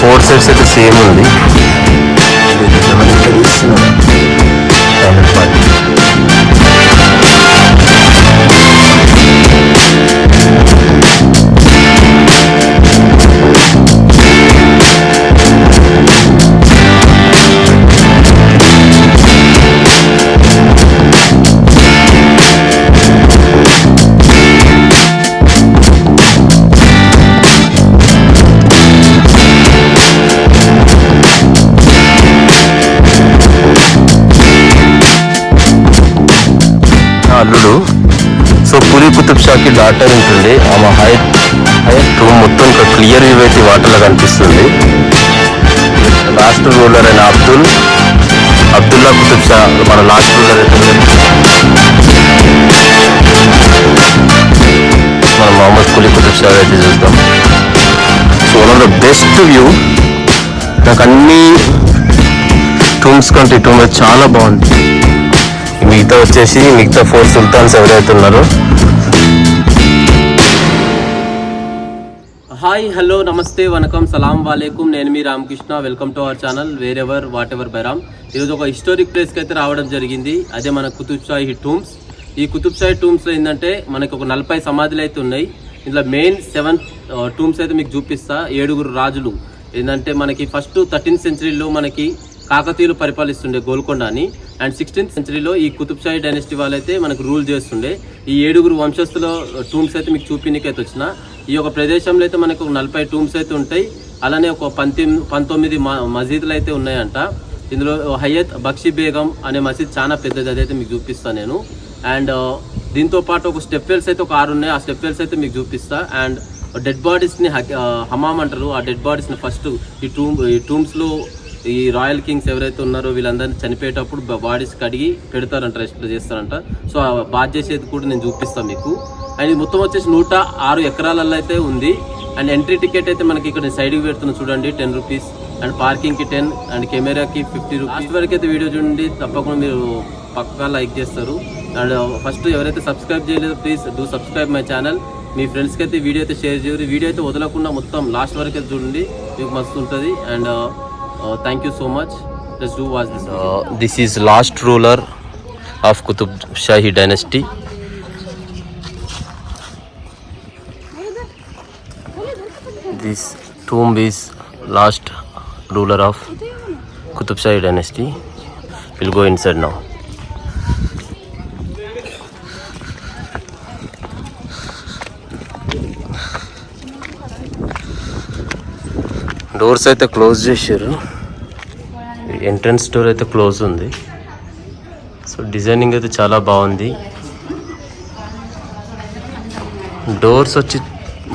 4 sides అయితే same ఉంది. Final part. అల్లుడు. సో పూరి కుతుబ్ షాకి డాటర్ ఉంటుంది. ఆమె హైట్ రూమ్ మొత్తం క్లియర్ వ్యూ అయితే వాటర్లో కనిపిస్తుంది. లాస్ట్ రూలర్ అయిన అబ్దుల్లా కుతుబ్ షా మన లాస్ట్ రూలర్ అయితే మన మొహమ్మద్ పూరి కుతుబ్ షా అయితే చూద్దాం. So one of the best view. నాకు అన్ని టూమ్స్ కంటే ఈ టూమ్ చాలా బాగుంది. మిగతా 4 సుల్తాన్స్ ఎవరైతే ఉన్నారో. హాయ్, హలో, నమస్తే, వనకం, సలాం వాలేకుమ్. నేను మీ Ramakrishna. Welcome to our channel WhereverWhateverbyRam. ఈరోజు ఒక హిస్టారిక్ ప్లేస్కి అయితే రావడం జరిగింది. అదే మన కుతుబ్ షాహి టూమ్స్. ఈ కుతుబ్ షాహి టూమ్స్లో ఏంటంటే మనకి ఒక 40 సమాధులు అయితే ఉన్నాయి. ఇందులో మెయిన్ 7 టూమ్స్ అయితే మీకు చూపిస్తా. 7 రాజులు ఏంటంటే మనకి ఫస్ట్ 13th సెంచరీలో మనకి కాకతీయులు పరిపాలిస్తుండే గోల్కొండని. అండ్ 16th సెంచరీలో ఈ కుతుబ్ షాహి డైనస్టీ వాళ్ళైతే మనకు రూల్ చేస్తుండే. ఈ 7 వంశస్థుల టూమ్స్ అయితే మీకు చూపినకైతే వచ్చిన. ఈ యొక్క ప్రదేశంలో అయితే మనకు 40 టూమ్స్ అయితే ఉంటాయి. అలానే ఒక 19 మసీదులు అయితే ఉన్నాయంట. ఇందులో హయత్ బక్షి బేగం అనే మసీద్ చాలా పెద్దది, అదైతే మీకు చూపిస్తాను నేను. అండ్ దీంతో పాటు ఒక స్టెప్వెల్స్ అయితే ఒక 6 ఉన్నాయి. ఆ స్టెప్వెల్స్ అయితే మీకు చూపిస్తా. అండ్ డెడ్ బాడీస్ని హమామ్ అంటారు. ఆ డెడ్ బాడీస్ని ఫస్ట్ ఈ టూమ్స్లో ఈ రాయల్ కింగ్స్ ఎవరైతే ఉన్నారో వీళ్ళందరినీ చనిపోయేటప్పుడు బాడీస్ కడిగి పెడతారంట, రెస్ట్ చేస్తారంట. సో ఆ బాధ చేసేది కూడా నేను చూపిస్తాను మీకు. అండ్ ఇది మొత్తం వచ్చేసి 106 ఎకరాలలో అయితే ఉంది. అండ్ ఎంట్రీ టికెట్ అయితే మనకి ఇక్కడ సైడ్కి పెడుతున్నా చూడండి, 10 రూపీస్. అండ్ పార్కింగ్కి 10 అండ్ కెమెరాకి 50 రూపీస్. లాస్ట్ వరకు అయితే వీడియో చూడండి, తప్పకుండా మీరు పక్కా లైక్ చేస్తారు. అండ్ ఫస్ట్ ఎవరైతే సబ్స్క్రైబ్ చేయలేదో please do subscribe my channel. మీ ఫ్రెండ్స్కి అయితే వీడియో అయితే షేర్ చేయరు. వీడియో అయితే వదలకుండా మొత్తం లాస్ట్ వరకు అయితే చూడండి, మీకు మస్తు ఉంటుంది. And thank you so much. Let's do watch this. This is last ruler of Qutub Shahi Dynasty. This tomb is last ruler of Qutub Shahi Dynasty. We'll go inside now. Doors అయితే close చేశారు. Entrance door అయితే close ఉంది. So designing అయితే చాలా బాగుంది. Doors వచ్చి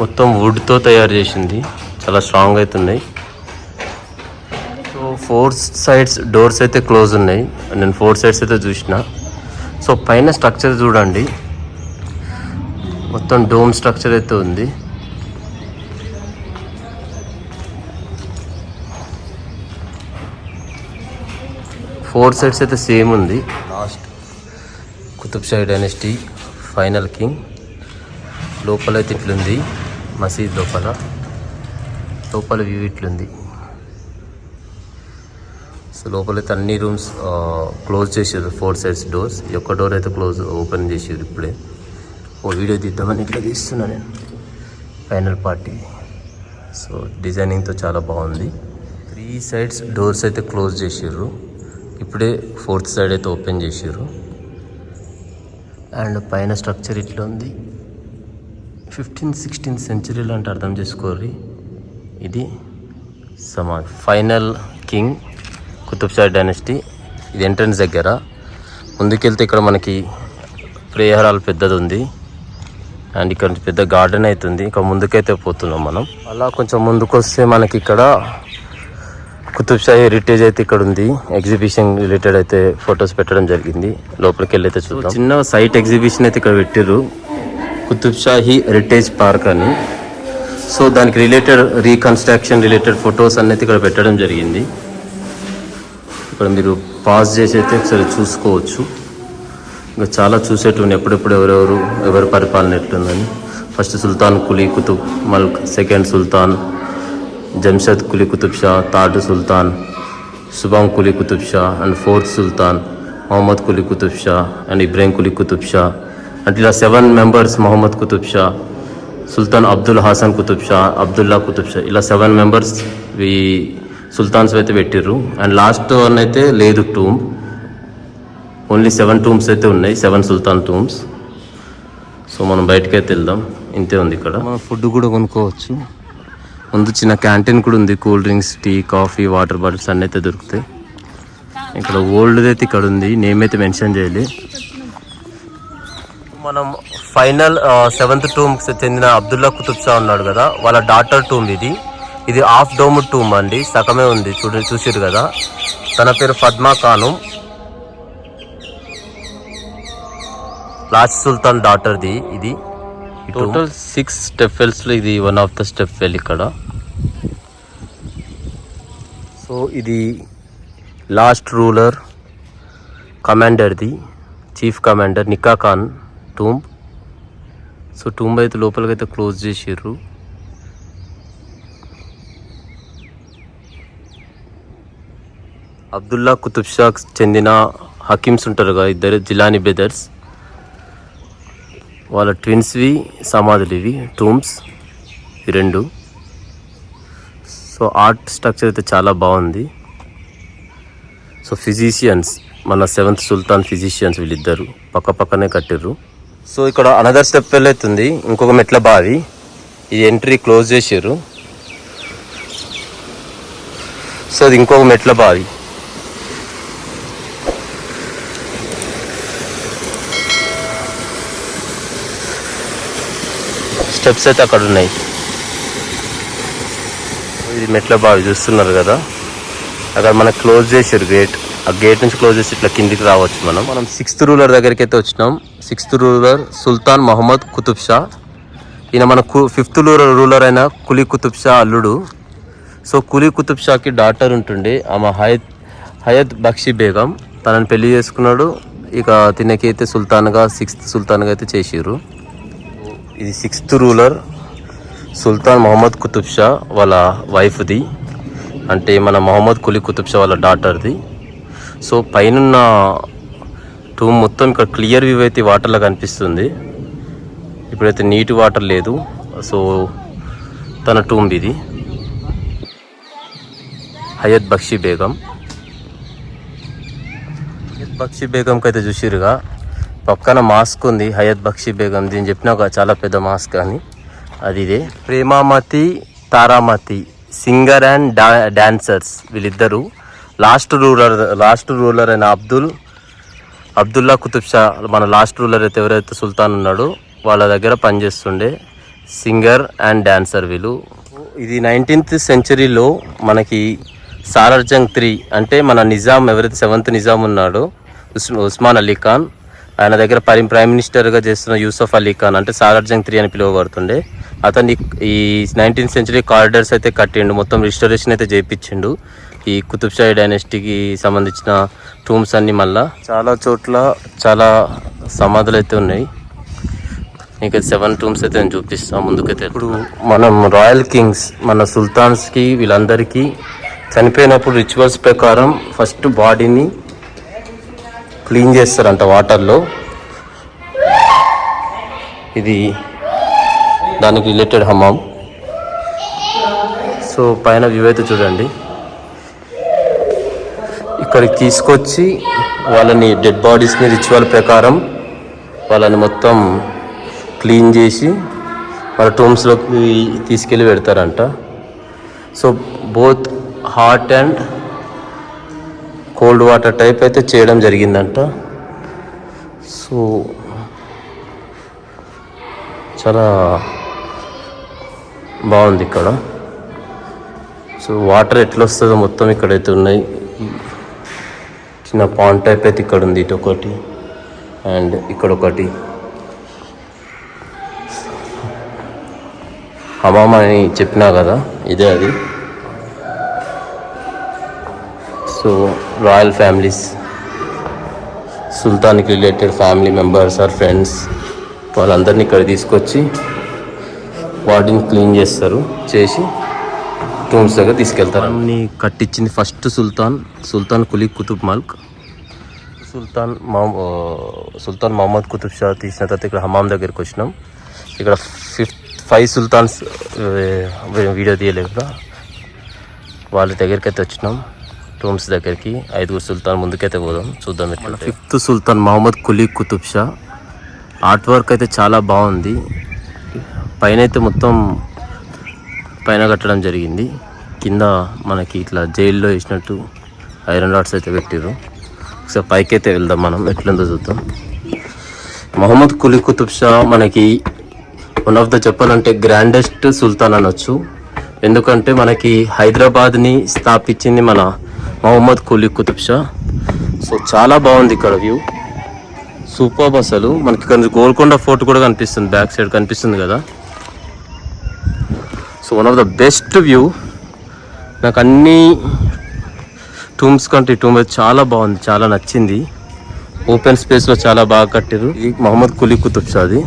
మొత్తం వుడ్తో తయారు చేసింది, చాలా స్ట్రాంగ్ అయితే ఉన్నాయి. సో 4 సైడ్స్ డోర్స్ అయితే క్లోజ్ ఉన్నాయి. నేను 4 సైడ్స్ అయితే చూసిన. సో పైన స్ట్రక్చర్ చూడండి, మొత్తం డోమ్ స్ట్రక్చర్ అయితే ఉంది. ఫోర్ సైడ్స్ అయితే సేమ్ ఉంది. Last Qutub Shahi dynasty final king. లోపలైతే ఇట్లుంది మసీద్ లోపల వ్యూ ఇట్లుంది. సో లోపలైతే అన్ని రూమ్స్ క్లోజ్ చేసారు, 4 సైడ్స్ డోర్స్. ఈ ఒక్క డోర్ అయితే ఓపెన్ చేసారు ఇప్పుడే. వీడియో తీద్దామని ఇట్లా తీస్తున్నా నేను. Final party. సో డిజైనింగ్తో చాలా బాగుంది. 3 సైడ్స్ డోర్స్ అయితే క్లోజ్ చేసారు. ఇప్పుడే 4th సైడ్ అయితే ఓపెన్ చేసారు. అండ్ పైన స్ట్రక్చర్ ఇట్లా ఉంది. 15th 16th సెంచరీలో అంటే అర్థం చేసుకోర్రి. ఇది final king Qutub Shahi dynasty. ఇది ఎంట్రన్స్ దగ్గర. ముందుకెళ్తే ఇక్కడ మనకి ప్రేయర్ హాల్ పెద్దది ఉంది. అండ్ ఇక్కడ నుంచి పెద్ద గార్డెన్ అవుతుంది. ఇంకా ముందుకైతే పోతున్నాం మనం. అలా కొంచెం ముందుకు వస్తే మనకి ఇక్కడ కుతుబ్ షాహి హెరిటేజ్ అయితే ఇక్కడ ఉంది. ఎగ్జిబిషన్ రిలేటెడ్ అయితే ఫొటోస్ పెట్టడం జరిగింది. లోపలికి వెళ్ళి అయితే చూద్దాం. చిన్న సైట్ ఎగ్జిబిషన్ అయితే ఇక్కడ పెట్టారు, కుతుబ్ షాహి హెరిటేజ్ పార్క్ అని. సో దానికి రిలేటెడ్ రీకన్స్ట్రక్షన్ రిలేటెడ్ ఫొటోస్ అన్నైతే ఇక్కడ పెట్టడం జరిగింది. ఇక్కడ మీరు పాజ్ చేసి అయితే ఒకసారి చూసుకోవచ్చు. ఇంకా చాలా చూసేటువంటి ఎప్పుడెప్పుడు ఎవరి పరిపాలన ఎట్లుందని. ఫస్ట్ సుల్తాన్ కులీ కుతుబ్ మల్క్, సెకండ్ సుల్తాన్ జంషద్ కులీ కుతుబ్ షా, థర్డ్ సుల్తాన్ సుబాం కులీ కుతుబ్ షా అండ్ ఫోర్త్ సుల్తాన్ మొహమ్మద్ కులీ కుతుబ్ షా అండ్ ఇబ్రాహిం కులీ కుతుబ్ షా. అంటే ఇలా 7 మెంబర్స్ మొహమ్మద్ కుతుబ్ షా, సుల్తాన్ అబ్దుల్ హాసన్ కుతుబ్ షా, అబ్దుల్లా కుతుబ్ షా, ఇలా 7 మెంబర్స్ ఈ సుల్తాన్స్ అయితే పెట్టిర్రు. అండ్ లాస్ట్ వన్ అయితే లేదు టూమ్, ఓన్లీ 7 టూమ్స్ అయితే ఉన్నాయి, 7 సుల్తాన్ టూమ్స్. సో మనం బయటకి అయితే వెళ్దాం. ఇంతే ఉంది ఇక్కడ. మనం ఫుడ్ కూడా కొనుక్కోవచ్చు. ముందు చిన్న క్యాంటీన్ కూడా ఉంది, cool drinks, tea, coffee, water bottles అన్నీ అయితే దొరుకుతాయి. ఇక్కడ ఓల్డ్ అయితే ఇక్కడ ఉంది, నేమ్ అయితే మెన్షన్ చేయాలి. మనం ఫైనల్ 7th టూమ్కి చెందిన అబ్దుల్లా కుతుబ్ షా ఉన్నాడు కదా, వాళ్ళ డాటర్ టూమ్ ఇది హాఫ్ డోమ్ టూమ్ అండి, సగమే ఉంది చూసిరు కదా. తన పేరు ఫద్మా ఖాను, లాస్ట్ సుల్తాన్ డాటర్ది ఇది. టోటల్ 6 స్టెప్వెల్స్లో ఇది వన్ ఆఫ్ ద స్టెప్వెల్ ఇక్కడ. సో ఇది లాస్ట్ రూలర్ కమాండర్ది, chief commander Nika Khan tomb. So tomb అయితే లోపలికైతే క్లోజ్ చేసిర్రు. అబ్దుల్లా కుతుబ్ షాకి చెందిన హకీమ్స్ ఉంటారు కదా, ఇద్దరు జిలానీ బ్రదర్స్, వాళ్ళ ట్విన్స్వి సమాధులు ఇవి టూమ్స్, ఈ 2. సో ఆర్ట్ స్ట్రక్చర్ అయితే చాలా బాగుంది. సో ఫిజిషియన్స్, మన 7th సుల్తాన్ ఫిజిషియన్స్ వీళ్ళిద్దరు పక్క పక్కనే కట్టిర్రు. సో ఇక్కడ అనదర్ స్టెప్ అవుతుంది, ఇంకొక మెట్ల బావి. ఈ ఎంట్రీ క్లోజ్ చేసిర్రు. సో అది ఇంకొక మెట్ల బావి. స్టెప్స్ అయితే అక్కడ ఉన్నాయి. ఇది మెట్ల బావి చూస్తున్నారు కదా, అక్కడ మనకు క్లోజ్ చేసారు గేట్. ఆ గేట్ నుంచి క్లోజ్ చేసి ఇట్లా కిందికి రావచ్చు. మనం 6th రూలర్ దగ్గరికి అయితే వచ్చినాం. 6th రూలర్ సుల్తాన్ మొహమ్మద్ కుతుబ్ షా. ఈయన మన 5th రూలర్ అయిన కులీ కుతుబ్ షా అల్లుడు. సో కులీ కుతుబ్ షాకి డాటర్ ఉంటుండే, ఆమె హయద్ బక్షి బేగం. తనని పెళ్లి చేసుకున్నాడు. ఇక తినకి అయితే సుల్తాన్గా 6th సుల్తాన్గా అయితే చేసిర్రు. ఇది 6th రూలర్ సుల్తాన్ మొహమ్మద్ కుతుబ్ షా వాళ్ళ వైఫ్ది, అంటే మన మొహమ్మద్ కులీ కుతుబ్ షా వాళ్ళ డాటర్ది. సో పైన టూమ్ మొత్తం ఇక్కడ క్లియర్ వ్యూ అయితే వాటర్లో కనిపిస్తుంది. ఇప్పుడైతే నీటి వాటర్ లేదు. సో తన టూమ్ ఇది హయద్ బక్షి బేగం. హయద్ బక్షి బేగంకి అయితే చూసిరుగా పక్కన మాస్క్ ఉంది, హయద్ బక్షి బేగం. దీన్ని చెప్పినా చాలా పెద్ద మాస్క్ అని. అది ఇదే. Premamati, Taramati, singer and dancers వీళ్ళిద్దరు. లాస్ట్ రూలర్ అయిన అబ్దుల్లా కుతుబ్ షా, మన లాస్ట్ రూలర్ అయితే ఎవరైతే సుల్తాన్ ఉన్నాడో వాళ్ళ దగ్గర పనిచేస్తుండే సింగర్ అండ్ డాన్సర్ వీళ్ళు. ఇది 19th సెంచరీలో మనకి సాలర్ జంగ్ III, అంటే మన నిజాం ఎవరైతే 7th నిజాం ఉన్నాడో ఉస్మాన్ అలీ ఖాన్, ఆయన దగ్గర ప్రైమ్ మినిస్టర్గా చేస్తున్న యూసఫ్ అలీ ఖాన్, అంటే సాలర్ జంగ్ III అని పిలువబడుతుండే. అతన్ని ఈ 19th సెంచరీ కారిడార్స్ అయితే కట్టిండు, మొత్తం రిస్టోరేషన్ అయితే చేయించిండు. ఈ కుతుబ్ షాహీ డైనాసిటీకి సంబంధించిన టూమ్స్ అన్నీ మళ్ళా చాలా చోట్ల చాలా సమాధులు అయితే ఉన్నాయి. ఇంకా 7 టూమ్స్ అయితే నేను చూపిస్తాను ముందుకైతే. ఇప్పుడు మనం రాయల్ కింగ్స్, మన సుల్తాన్స్కి వీళ్ళందరికీ చనిపోయినప్పుడు రిచువల్స్ ప్రకారం ఫస్ట్ బాడీని క్లీన్ చేస్తారంట వాటర్లో. ఇది దానికి రిలేటెడ్ హమ్మాం. సో పైన వ్యూ అయితే చూడండి. ఇక్కడికి తీసుకొచ్చి వాళ్ళని డెడ్ బాడీస్ని రిచువల్ ప్రకారం వాళ్ళని మొత్తం క్లీన్ చేసి వాళ్ళ టూమ్స్లోకి తీసుకెళ్ళి పెడతారంట. So both hot and cold water type అయితే చేయడం జరిగిందంట. సో చాలా బాగుంది ఇక్కడ. సో వాటర్ ఎట్లా వస్తుందో మొత్తం ఇక్కడైతే ఉన్నాయి. చిన్న పాండ్ టైప్ అయితే ఇక్కడ ఉంది, ఇటు ఒకటి అండ్ ఇక్కడ ఒకటి. హమామ్ అని చెప్పినా కదా, ఇదే అది. సో రాయల్ ఫ్యామిలీస్, సుల్తాన్కి related family members or friends, వాళ్ళందరినీ ఇక్కడ తీసుకొచ్చి బాడీని క్లీన్ చేస్తారు. చేసి టూమ్స్ దగ్గర తీసుకెళ్తారు. అన్ని కట్టించింది ఫస్ట్ సుల్తాన్ కులీ కుతుబ్ మల్క్. సుల్తాన్ మొహమ్మద్ కుతుబ్ షా తీసిన తర్వాత ఇక్కడ హమాం దగ్గరికి వచ్చినాం. ఇక్కడ 5 సుల్తాన్స్ వీడియో తీయలేదు కదా, వాళ్ళ దగ్గరికి అయితే వచ్చినాం. టూమ్స్ దగ్గరికి 5 సుల్తాన్ ముందుకైతే పోదాం, చూద్దాం. ఎట్లా 5th సుల్తాన్ మొహమ్మద్ కులీ కుతుబ్ షా. ఆర్ట్ వర్క్ అయితే చాలా బాగుంది. పైన అయితే మొత్తం పైన కట్టడం జరిగింది. కింద మనకి ఇట్లా జైల్లో వేసినట్టు ఐరన్ రాడ్స్ అయితే పెట్టారు. ఒకసారి పైకి అయితే వెళ్దాం, మనం ఎట్లుందో చూద్దాం. మొహమ్మద్ కులీ కుతుబ్ షా మనకి వన్ ఆఫ్ ద చెప్పాలంటే గ్రాండెస్ట్ సుల్తాన్ అనొచ్చు. ఎందుకంటే మనకి హైదరాబాద్ని స్థాపించింది మన మొహమ్మద్ కులీ కుతుబ్ షా. సో చాలా బాగుంది ఇక్కడ వ్యూ, సూపర్. అసలు మనకి ఇక్కడ గోల్కొండ ఫోర్ట్ కూడా కనిపిస్తుంది, బ్యాక్ సైడ్ కనిపిస్తుంది కదా. So one of the best view. నాకు అన్ని టూమ్స్ కంటే టూమ్ అయితే చాలా బాగుంది, చాలా నచ్చింది. ఓపెన్ స్పేస్లో చాలా బాగా కట్టారు. ఇది మొహమ్మద్ కులీ కుతుబ్ షాది.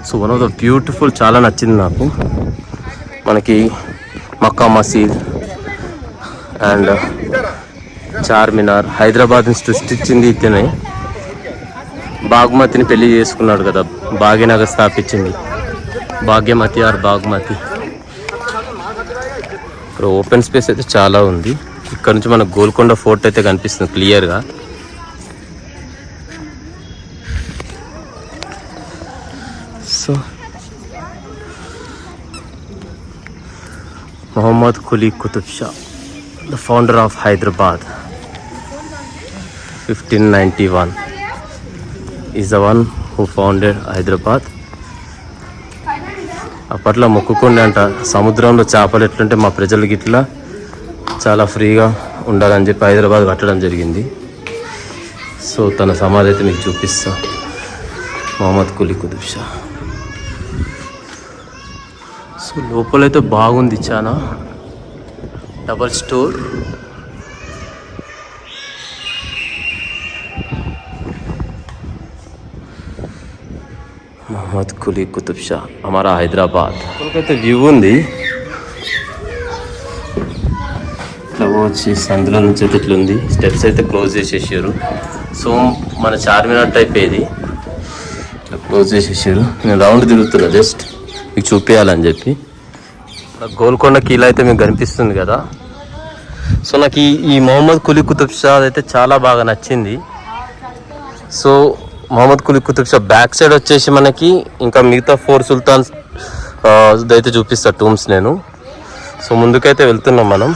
So one of the beautiful, చాలా నచ్చింది నాకు. మనకి మక్కా మసీద్ అండ్ చార్మినార్. హైదరాబాద్ని సృష్టించింది ఇతనే. బాగ్మతిని పెళ్లి చేసుకున్నాడు కదా, భాగ్యనగర్ స్థాపించింది. భాగ్యమతి ఆర్ బాగ్మతి. ఇక్కడ ఓపెన్ స్పేస్ అయితే చాలా ఉంది. ఇక్కడ నుంచి మనకు గోల్కొండ ఫోర్ట్ అయితే కనిపిస్తుంది క్లియర్గా. So Mohammed Quli Qutub Shah, the founder of Hyderabad, 1591 is the one who founded Hyderabad. అప్పట్లో మొక్కుకుండే అంట, సముద్రంలో చేపలు ఎట్లుంటే మా ప్రజలకి ఇట్లా చాలా ఫ్రీగా ఉండాలని చెప్పి హైదరాబాద్ కట్టడం జరిగింది. సో తన సమాధి అయితే మీకు చూపిస్తా, మొహమ్మద్ కులీ కుతుబ్ షా. సో లోపలైతే బాగుంది, చాలా డబల్ స్టోర్. మొహమ్మద్ కులీ కుతుబ్ షా హమారా హైదరాబాద్. అయితే వ్యూ ఉంది, ఇట్లా వచ్చి అందులో నుంచి అయితే ఇట్లా ఉంది. స్టెప్స్ అయితే క్లోజ్ చేసేసారు. సో మన చార్మినార్ టైప్ ఏది ఇట్లా క్లోజ్ చేసేసారు. నేను రౌండ్ తిరుగుతున్నా జస్ట్ మీకు చూపించాలని చెప్పి. గోల్కొండ కిలా అయితే మీకు కనిపిస్తుంది కదా. సో నాకు ఈ మొహమ్మద్ కులీ కుతుబ్ షా అయితే చాలా బాగా నచ్చింది. So Mohammed Quli Qutub Shah back side వచ్చేసి మనకి ఇంకా మిగతా 4 సుల్తాన్స్ అయితే చూపిస్తా టూమ్స్ నేను. సో ముందుకైతే వెళ్తున్నాం మనం.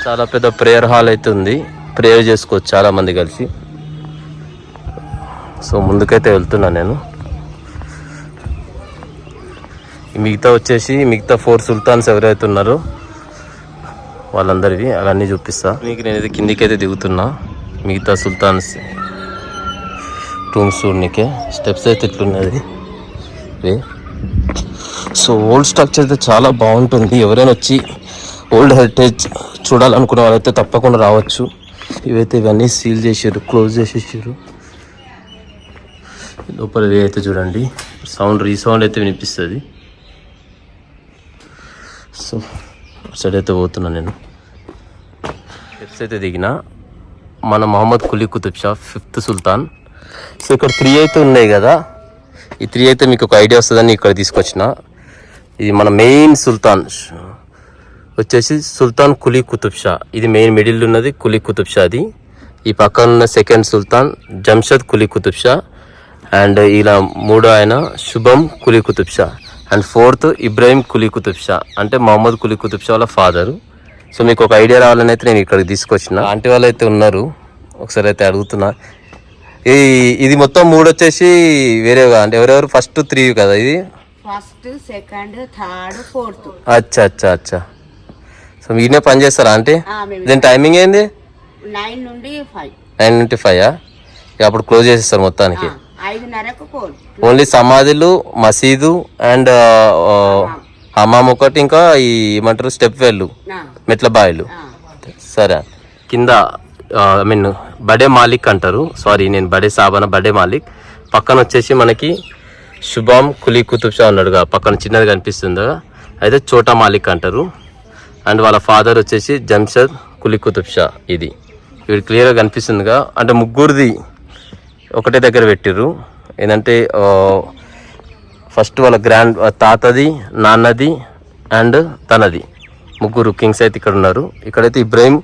చాలా పెద్ద ప్రేయర్ హాల్ అయితే ఉంది, ప్రేయర్ చేసుకోవచ్చు చాలామంది కలిసి. సో ముందుకైతే వెళ్తున్నా నేను. మిగతా వచ్చేసి మిగతా 4 సుల్తాన్స్ ఎవరైతే ఉన్నారో వాళ్ళందరివి అవన్నీ చూపిస్తా మీకు. నేను కిందికి అయితే దిగుతున్నా మిగతా సుల్తాన్స్ టూమ్స్ చూడనికే. స్టెప్స్ అయితే ఇట్లున్నది. సో ఓల్డ్ స్ట్రక్చర్ అయితే చాలా బాగుంటుంది. ఎవరైనా వచ్చి ఓల్డ్ హెరిటేజ్ చూడాలనుకున్న వాళ్ళైతే తప్పకుండా రావచ్చు. ఇవన్నీ సీల్ చేసారు, క్లోజ్ చేసేసారు. లోపల అయితే చూడండి, రీసౌండ్ అయితే వినిపిస్తుంది. సో సైడ్ అయితే పోతున్నా నేను. స్టెప్స్ అయితే దిగిన మన మొహమ్మద్ కులీ కుతుబ్ షా 5th సుల్తాన్. సో ఇక్కడ 3 అయితే ఉన్నాయి కదా, ఈ 3 అయితే మీకు ఒక ఐడియా వస్తుందని ఇక్కడ తీసుకొచ్చిన. ఇది మన మెయిన్ సుల్తాన్ వచ్చేసి సుల్తాన్ కులీ కుతుబ్ షా. ఇది మెయిన్ మిడిల్ ఉన్నది కులీ కుతుబ్ షాది. ఈ పక్కన ఉన్న 2nd సుల్తాన్ జంషద్ కులీ కుతుబ్ షా. అండ్ ఇలా 3వ ఆయన శుభం కులీ కుతుబ్ షా. అండ్ 4th ఇబ్రాహిం కులీ కుతుబ్ షా, అంటే మొహమ్మద్ కులీ కుతుబ్ షా వాళ్ళ ఫాదరు. సో మీకు ఒక ఐడియా రావాలని అయితే నేను ఇక్కడికి తీసుకొచ్చిన. ఆంటీ వాళ్ళు అయితే ఉన్నారు, ఒకసారి అయితే అడుగుతున్నా. ఇది మొత్తం 3 వచ్చేసి వేరేగా అంటే ఎవరెవరు? ఫస్ట్ 3 కదా, ఇది ఫస్ట్, సెకండ్, థర్డ్, ఫోర్త్. అచ్చా అచ్చా అచ్చా. సో మీనే పని చేస్తారా అంటే? దీని టైమింగ్ ఏంది? 9 నుండి 5. 9 నుండి 5 అప్పుడు క్లోజ్ చేసేస్తారు మొత్తానికి. 5:30కు ఓన్లీ సమాధులు, మసీదు అండ్ హమాం ఒకటి, ఇంకా ఈ ఏమంటారు స్టెప్ వెళ్ళు, మెట్ల బాయిలు. సరే, కింద ఐ మీన్ బడే మాలిక్ అంటారు. సారీ, నేను బడే సాబన బడే మాలిక్. పక్కన వచ్చేసి మనకి శుభం కులీ కుతుబ్ షా ఉన్నాడుగా, పక్కన చిన్నది కనిపిస్తుందా, అయితే చోటా మాలిక్ అంటారు. అండ్ వాళ్ళ ఫాదర్ వచ్చేసి జంషద్ కులీ కుతుబ్ షా. ఇది వీడు క్లియర్గా కనిపిస్తుందిగా, అంటే ముగ్గురిది ఒకటే దగ్గర పెట్టిర్రు. ఏంటంటే ఫస్ట్ వాళ్ళ తాతది, నాన్నది అండ్ తనది, ముగ్గురు కింగ్స్ అయితే ఇక్కడ ఉన్నారు. ఇక్కడైతే ఇబ్రాహిం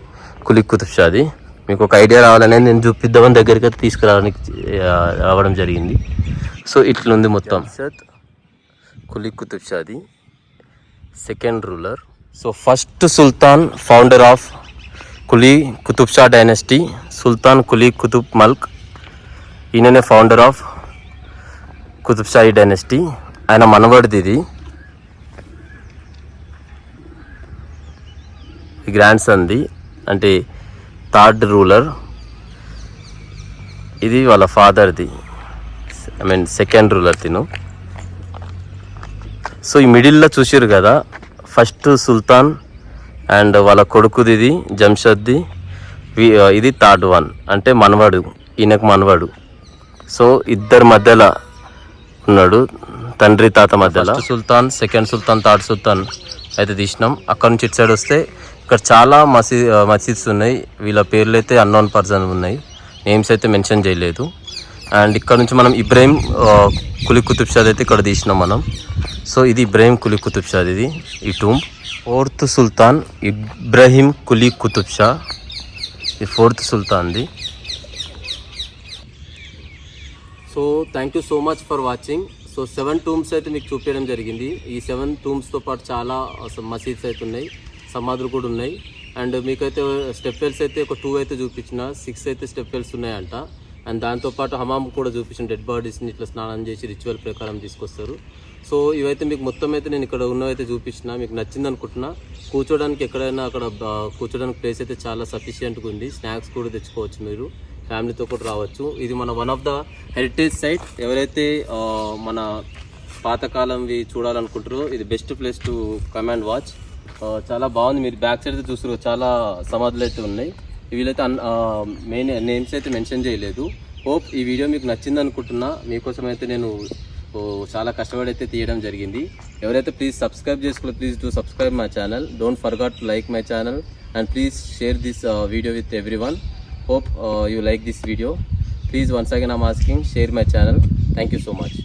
కులీ కుతుబ్ షాది. మీకు ఒక ఐడియా రావాలని నేను చూపిద్దామని దగ్గరికి అయితే రావడం జరిగింది. సో ఇట్లుంది మొత్తం. కులీ కుతుబ్ షాది సెకండ్ రూలర్. సో ఫస్ట్ సుల్తాన్, founder of Quli Qutub Shah dynasty, సుల్తాన్ కులీ కుతుబ్ మల్క్. ఈయననే founder of Qutb Shahi dynasty. ఆయన మనవడిది ఇది. గ్రాండ్ సన్ది, అంటే థర్డ్ రూలర్. ఇది వాళ్ళ ఫాదర్ది, ఐ మీన్ సెకండ్ రూలర్ తిను. సో ఈ మిడిల్లో చూసారు కదా, ఫస్ట్ సుల్తాన్ అండ్ వాళ్ళ కొడుకుది ఇది జంషద్ది. ఇది థర్డ్ వన్, అంటే మనవాడు, ఈయనకు మనవాడు. సో ఇద్దరి మధ్యలో ఉన్నాడు, తండ్రి తాత మధ్యలో. సుల్తాన్, సెకండ్ సుల్తాన్, థర్డ్ సుల్తాన్ అయితే తీసినాం. అక్కడ నుంచి ఇటు సైడ్ వస్తే ఇక్కడ చాలా మసీద్స్ ఉన్నాయి. వీళ్ళ పేర్లు అయితే అన్నోన్ పర్సన్ ఉన్నాయి, నేమ్స్ అయితే మెన్షన్ చేయలేదు. అండ్ ఇక్కడ నుంచి మనం ఇబ్రాహిం కులీ కుతుబ్ షాది అయితే ఇక్కడ తీసినాం మనం. సో ఇది ఇబ్రాహిం కులీ కుతుబ్ షాది, ఇది ఈ టూమ్. ఫోర్త్ సుల్తాన్ ఇబ్రాహిం కులీ కుతుబ్ షా, ఇది ఫోర్త్ సుల్తాన్ది. So thank you so much for watching. So 7 tombs అయితే మీకు చూపించడం జరిగింది. ఈ 7 టూమ్స్తో పాటు చాలా మసీద్స్ అయితే ఉన్నాయి, సమాధులు కూడా ఉన్నాయి. అండ్ మీకైతే స్టెప్వెల్స్ అయితే ఒక 2 అయితే చూపించిన, 6 అయితే స్టెప్వెల్స్ ఉన్నాయంట. అండ్ దాంతోపాటు హమామ్ కూడా చూపించిన, డెడ్ బాడీస్ని ఇట్లా స్నానం చేసి రిచువల్ ప్రకారం తీసుకొస్తారు. సో ఇవైతే మీకు మొత్తం అయితే నేను ఇక్కడ ఉన్నవైతే చూపించిన, మీకు నచ్చింది అనుకుంటున్నా. కూర్చోడానికి ఎక్కడైనా అక్కడ కూర్చోడానికి ప్లేస్ అయితే చాలా సఫిషియెంట్గా ఉంది. స్నాక్స్ కూడా తెచ్చుకోవచ్చు, మీరు ఫ్యామిలీతో కూడా రావచ్చు. ఇది మన one of the heritage site. ఎవరైతే మన పాతకాలంవి చూడాలనుకుంటారో ఇది best place to come and watch. చాలా బాగుంది. మీరు బ్యాక్ సైడ్ అయితే చూస్తారు, చాలా సమాధులు అయితే ఉన్నాయి. వీళ్ళైతే మెయిన్ నేమ్స్ అయితే మెన్షన్ చేయలేదు. హోప్ ఈ వీడియో మీకు నచ్చింది అనుకుంటున్నా. మీకోసం అయితే నేను చాలా కష్టపడి అయితే తీయడం జరిగింది. ఎవరైతే ప్లీజ్ సబ్స్క్రైబ్ చేసుకోలేదు, please do subscribe my channel. Don't forget to like my channel and please share this video with everyone. Hope you like this video. Please, once again I'm asking, share my channel. Thank you so much.